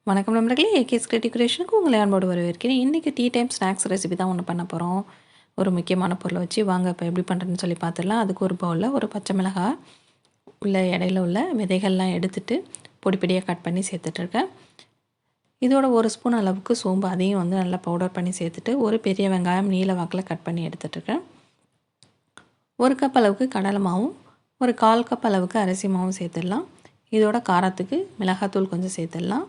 வணக்கம் நண்பர்களே, ஏகேஸ் டெக்கரேஷனுக்கு உங்களை அன்போடு வரவேற்கிறேன். இன்றைக்கி டீ டைம் ஸ்நாக்ஸ் ரெசிபி தான் ஒன்று பண்ண போகிறோம். ஒரு முக்கியமான பொருளை வச்சு வாங்க இப்போ எப்படி பண்ணுறதுன்னு சொல்லி பார்த்துடலாம். அதுக்கு ஒரு பவுலில் ஒரு பச்சை மிளகாய் உள்ள இடையில உள்ள விதைகள்லாம் எடுத்துட்டு பொடி பொடியாக கட் பண்ணி சேர்த்துட்ருக்கேன். இதோட ஒரு ஸ்பூன் அளவுக்கு சோம்பு அதையும் வந்து நல்லா பவுடர் பண்ணி சேர்த்துட்டு ஒரு பெரிய வெங்காயம் நீல வாக்கில் கட் பண்ணி எடுத்துட்ருக்கேன். ஒரு கப் அளவுக்கு கடலை மாவும் ஒரு 1/4 கப் அளவுக்கு அரிசி மாவும் சேர்த்துடலாம். இதோட காரத்துக்கு மிளகாத்தூள் கொஞ்சம் சேர்த்துடலாம்.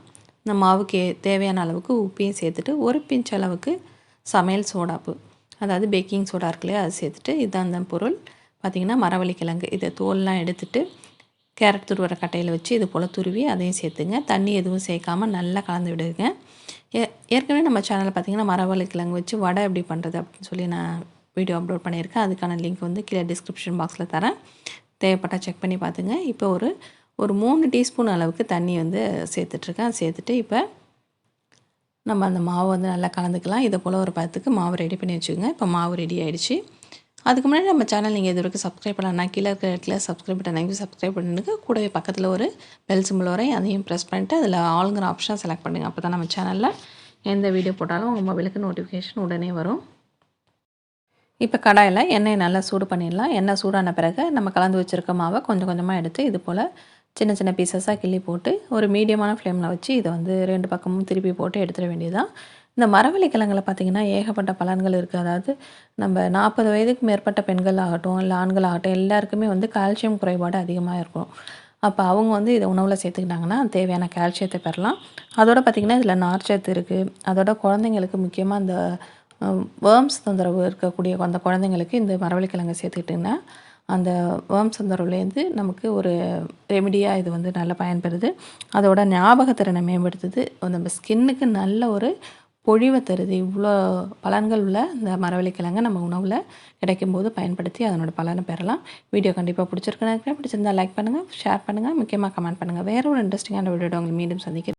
இந்த மாவுக்கு தேவையான அளவுக்கு உப்பையும் சேர்த்துட்டு ஒரு பிஞ்ச் அளவுக்கு சமையல் சோடாப்பு, அதாவது பேக்கிங் சோடா இருக்கு இல்லையா, அது சேர்த்துட்டு இதுதான் அந்த பொருள். பார்த்திங்கன்னா மரவள்ளிக்கிழங்கு இதை தோல்லாம் எடுத்துட்டு கேரட் துருவர கட்டையில் வச்சு இது போல் துருவி அதையும் சேர்த்துங்க. தண்ணி எதுவும் சேர்க்காமல் நல்லா கலந்து விடுங்க. ஏற்கனவே நம்ம சேனலில் பார்த்திங்கன்னா மரவள்ளிக்கிழங்கு வச்சு வடை எப்படி பண்ணுறது அப்படின்னு சொல்லி நான் வீடியோ அப்லோட் பண்ணியிருக்கேன். அதுக்கான லிங்க் வந்து கீழே டிஸ்கிரிப்ஷன் பாக்ஸில் தரேன், தேவைப்பட்டால் செக் பண்ணி பார்த்துங்க. இப்போ ஒரு 3 டீஸ்பூன் அளவுக்கு தண்ணி வந்து சேர்த்துட்ருக்கேன். சேர்த்துட்டு இப்போ நம்ம அந்த மாவு வந்து நல்லா கலந்துக்கலாம். இதை போல் ஒரு 10க்கு மாவு ரெடி பண்ணி வச்சுக்கோங்க. இப்போ மாவு ரெடி ஆகிடுச்சு. அதுக்கு முன்னாடி நம்ம சேனல் நீங்கள் இது வரைக்கும் சப்ஸ்கிரைப் பண்ணலாம், கீழே இருக்கிற இடத்துல சப்ஸ்கிரைப் பட்டன் சப்ஸ்கிரைப் பண்ணிட்டு கூடவே பக்கத்தில் ஒரு பெல் சிம்பிள் வரையும் அதையும் ப்ரெஸ் பண்ணிட்டு அதில் ஆளுங்கிற ஆப்ஷனை செலக்ட் பண்ணுங்கள். அப்போ தான் நம்ம சேனலில் எந்த வீடியோ போட்டாலும் உங்கள் மொபைலுக்கு நோட்டிஃபிகேஷன் உடனே வரும். இப்போ கடாயில் எண்ணெயை நல்லா சூடு பண்ணிடலாம். எண்ணெய் சூடான பிறகு நம்ம கலந்து வச்சுருக்க மாவை கொஞ்சம் கொஞ்சமாக எடுத்து இது போல் சின்ன சின்ன பீசஸாக கிள்ளி போட்டு ஒரு மீடியமான ஃப்ளேமில் வச்சு இதை வந்து 2 பக்கமும் திருப்பி போட்டு எடுத்துட வேண்டியதுதான். இந்த மரவள்ளிக்கிழங்குல பார்த்திங்கன்னா ஏகப்பட்ட பலன்கள் இருக்குது. அதாவது நம்ம 40 வயதுக்கு மேற்பட்ட பெண்கள் ஆகட்டும் இல்லை ஆண்கள் ஆகட்டும் எல்லாருக்குமே வந்து கால்சியம் குறைபாடு அதிகமாக இருக்கும். அப்போ அவங்க வந்து இதை உணவில் சேர்த்துக்கிட்டாங்கன்னா தேவையான கால்சியத்தை பெறலாம். அதோடு பார்த்திங்கன்னா இதில் நார்ச்சத்து இருக்குது. அதோட குழந்தைங்களுக்கு முக்கியமாக இந்த வேர்ம்ஸ் தொந்தரவு இருக்கக்கூடிய அந்த குழந்தைங்களுக்கு இந்த மரவள்ளிக்கிழங்கு சேர்த்துக்கிட்டிங்கன்னா அந்த வேர்ம்ஸ் தொந்தரவுலேருந்து நமக்கு ஒரு ரெமிடியாக இது வந்து நல்லா பயன்பெறுது. அதோட ஞாபகத்திறனை மேம்படுத்துது. நம்ம ஸ்கின்னுக்கு நல்ல ஒரு பொழிவை தருது. இவ்வளோ பலன்கள் உள்ள இந்த மரவள்ளிக்கிழங்கை நம்ம உணவில் கிடைக்கும்போது பயன்படுத்தி அதனோட பலனை பெறலாம். வீடியோ கண்டிப்பாக பிடிச்சிருக்குன்னு நினைக்கிறேன். பிடிச்சிருந்தா லைக் பண்ணுங்கள், ஷேர் பண்ணுங்கள், முக்கியமாக கமெண்ட் பண்ணுங்கள். வேறு ஒரு இன்ட்ரெஸ்டிங்கான வீடியோட உங்களை மீண்டும் சந்திக்கிறேன்.